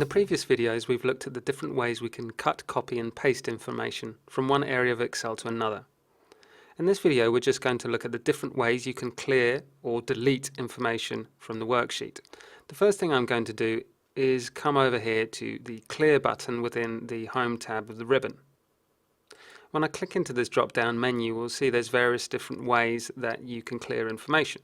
the previous videos we've looked at the different ways we can cut, copy and paste information from one area of Excel to another. In this video we're just going to look at the different ways you can clear or delete information from the worksheet. The first thing I'm going to do is come over here to the Clear button within the Home tab of the ribbon. When I click into this drop down menu, we'll see there's various different ways that you can clear information.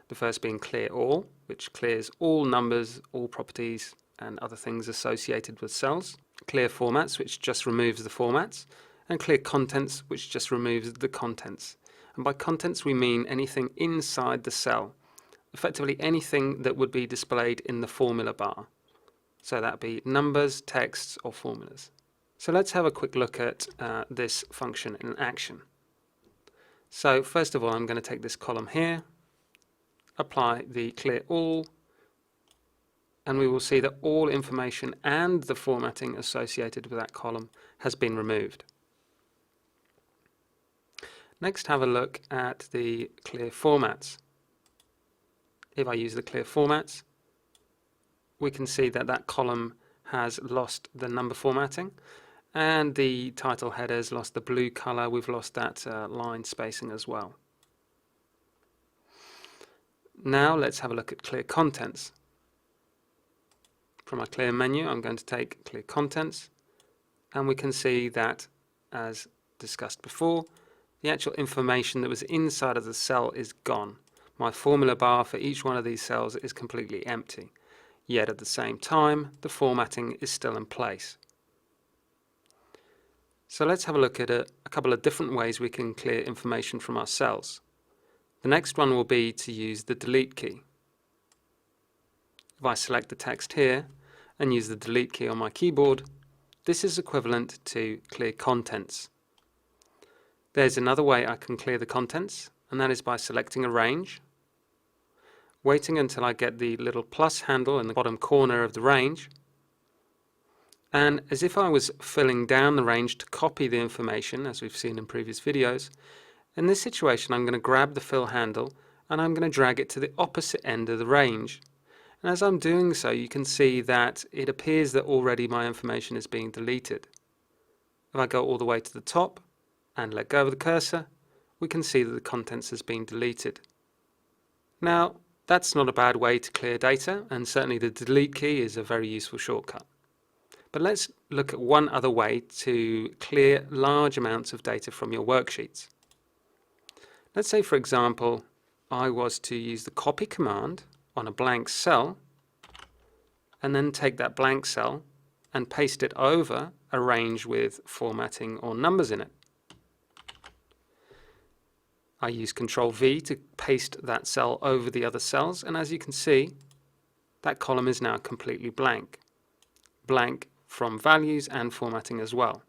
The first being Clear All, which clears all numbers, all properties and other things associated with cells. Clear Formats, which just removes the formats. And Clear Contents, which just removes the contents. And by contents we mean anything inside the cell, effectively anything that would be displayed in the formula bar. So that be numbers, texts or formulas. So let's have a quick look at this function in action. So first of all I'm going to take this column here, apply the Clear All, and we will see that all information and the formatting associated with that column has been removed. Next, have a look at the Clear Formats. If I use the Clear Formats, we can see that that column has lost the number formatting and the title header has lost the blue color. We've lost that line spacing as well. Now let's have a look at Clear Contents. From our Clear menu I'm going to take Clear Contents, and we can see that, as discussed before, the actual information that was inside of the cell is gone. My formula bar for each one of these cells is completely empty, yet at the same time the formatting is still in place. So let's have a look at a couple of different ways we can clear information from our cells. The next one will be to use the delete key. If I select the text here and use the delete key on my keyboard, this is equivalent to Clear Contents. There's another way I can clear the contents, and that is by selecting a range, waiting until I get the little plus handle in the bottom corner of the range, and as if I was filling down the range to copy the information, as we've seen in previous videos, in this situation I'm going to grab the fill handle and I'm going to drag it to the opposite end of the range. And as I'm doing so, you can see that it appears that already my information is being deleted. If I go all the way to the top and let go of the cursor, we can see that the contents has been deleted. Now, that's not a bad way to clear data, and certainly the delete key is a very useful shortcut. But let's look at one other way to clear large amounts of data from your worksheets. Let's say, for example, I was to use the copy command on a blank cell and then take that blank cell and paste it over a range with formatting or numbers in it. I use Control V to paste that cell over the other cells, and as you can see, that column is now completely blank. Blank from values and formatting as well.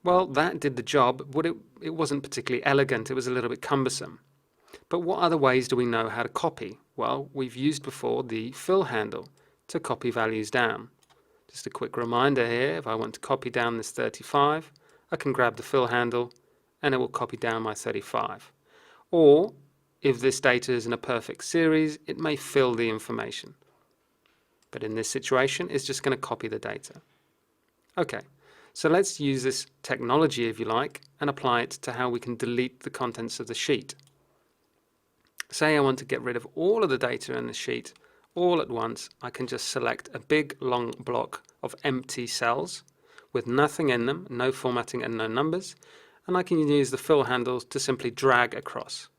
Well, that did the job, but it wasn't particularly elegant. It was a little bit cumbersome. But what other ways do we know how to copy? Well, we've used before the fill handle to copy values down. Just a quick reminder here, if I want to copy down this 35, I can grab the fill handle and it will copy down my 35. Or, if this data is in a perfect series, it may fill the information. But in this situation, it's just going to copy the data. Okay, so let's use this technology, if you like, and apply it to how we can delete the contents of the sheet. Say I want to get rid of all of the data in the sheet all at once. I can just select a big long block of empty cells with nothing in them, no formatting and no numbers, and I can use the fill handles to simply drag across,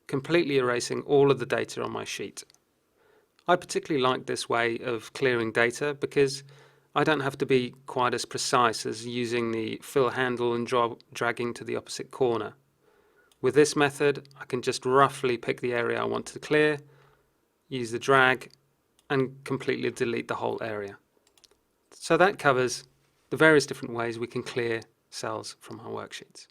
completely erasing all of the data on my sheet. I particularly like this way of clearing data because I don't have to be quite as precise as using the fill handle and dragging to the opposite corner. With this method, I can just roughly pick the area I want to clear, use the drag, and completely delete the whole area. So that covers the various different ways we can clear cells from our worksheets.